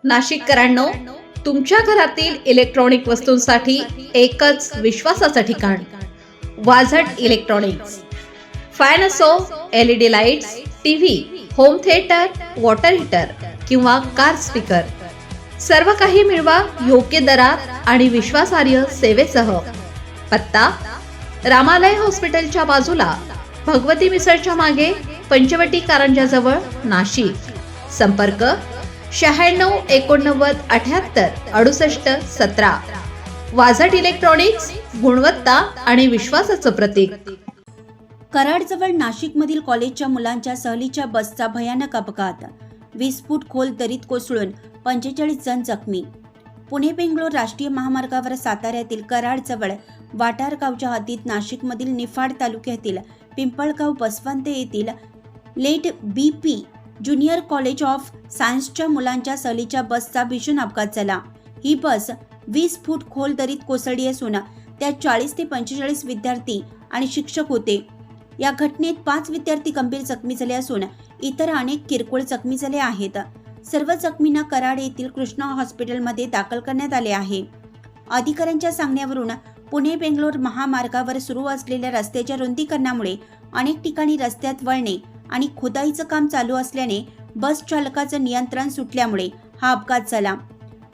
नाशिककरांनो, तुमच्या घरातील इलेक्ट्रॉनिक वस्तूंसाठी एकच विश्वासाचं ठिकाण, वाझट इलेक्ट्रॉनिक्स. फॅन असो, LED lights, TV, home theatre, water heater किंवा कार स्पीकर, सर्व काही मिळवा योग्य दरात आणि विश्वासार्ह सेवेसह. पत्ता: रामालय हॉस्पिटलच्या बाजूला, भगवती मिसळच्या मागे, पंचवटी कारंजाजवळ, नाशिक. संपर्क: 96 89 78 68 17. वाझट इलेक्ट्रॉनिक्स, गुणवत्ता आणि विश्वासाचं प्रतीक. कराडजवळ नाशिकमधील कॉलेजच्या मुलांच्या सहलीच्या बसचा भयानक अपघात. 20 फूट खोल दरीत कोसळून 45 जण जखमी. पुणे बेंगलोर राष्ट्रीय महामार्गावर साताऱ्यातील कराडजवळ वाटारगावच्या हद्दीत नाशिकमधील निफाड तालुक्यातील पिंपळगाव बसवंत येथील late BP junior college of सायन्सच्या मुलांच्या सहलीच्या बसचा भीषण अपघात झाला. ही बस 20 फूट खोल दरीत कोसळली असून त्यात 40 ते 45 विद्यार्थी आणि शिक्षक होते. या घटनेत 5 विद्यार्थी गंभीर जखमी झाले असून इतर अनेक किरकोळ जखमी झाले आहेत. सर्व जखमींना कराड येथील कृष्णा हॉस्पिटलमध्ये दाखल करण्यात आले आहे. अधिकाऱ्यांच्या सांगण्यावरून पुणे बेंगलोर महामार्गावर सुरू असलेल्या रस्त्याच्या रुंदीकरणामुळे अनेक ठिकाणी रस्त्यात वळणे आणि खोदाईचं काम चालू असल्याने बस चालकाचं नियंत्रण सुटल्यामुळे हा अपघात झाला.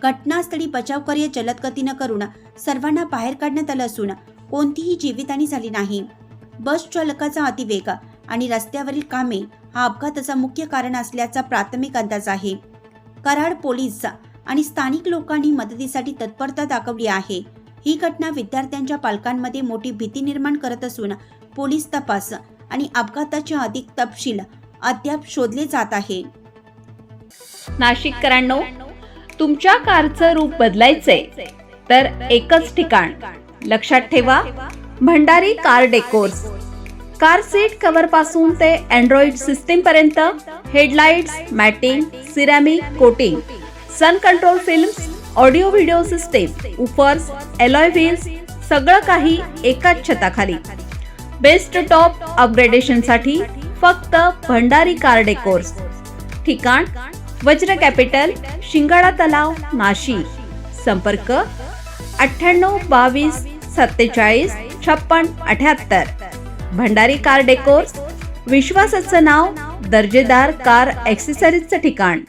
घटनास्थळी बचावकार्य जलद गतीनं करून सर्वांना बाहेर काढण्यात आलं असून कोणतीही जीवितहानी झाली नाही. बस चालकाचा अतिवेग आणि रस्त्यावरील कामे हा अपघाताचं मुख्य कारण असल्याचा प्राथमिक अंदाज आहे. कराड पोलीस आणि स्थानिक लोकांनी मदतीसाठी तत्परता दाखवली आहे. ही घटना विद्यार्थ्यांच्या पालकांमध्ये मोठी भीती निर्माण करत असून पोलीस तपास आणि अपघाताचे अधिक तपशील अद्याप शोधले जात आहे. नाशिककरांनो, तुमच्या कारचं रूप बदलायचंय तर एकच ठिकाण. लक्षात ठेवा, Bhandari car decors. Car seat cover पासून ते अँड्रॉइड सिस्टीम पर्यंत, headlights, matting, ceramic coating, sun control films, audio video system, woofers, alloy wheels, सगळं काही एकाच छताखाली. बेस्ट टॉप अपग्रेडेशन साठी फक्त भंडारी कार डेकोर्स. ठिकाण: वज्र कॅपिटल, शिंगाडा तलाव, नाशिक. संपर्क: 98 22 47 56 78. भंडारी कार डेकोर्स, विश्वासाचं नाव, दर्जेदार कार ॲक्सेसरीजचं ठिकाण.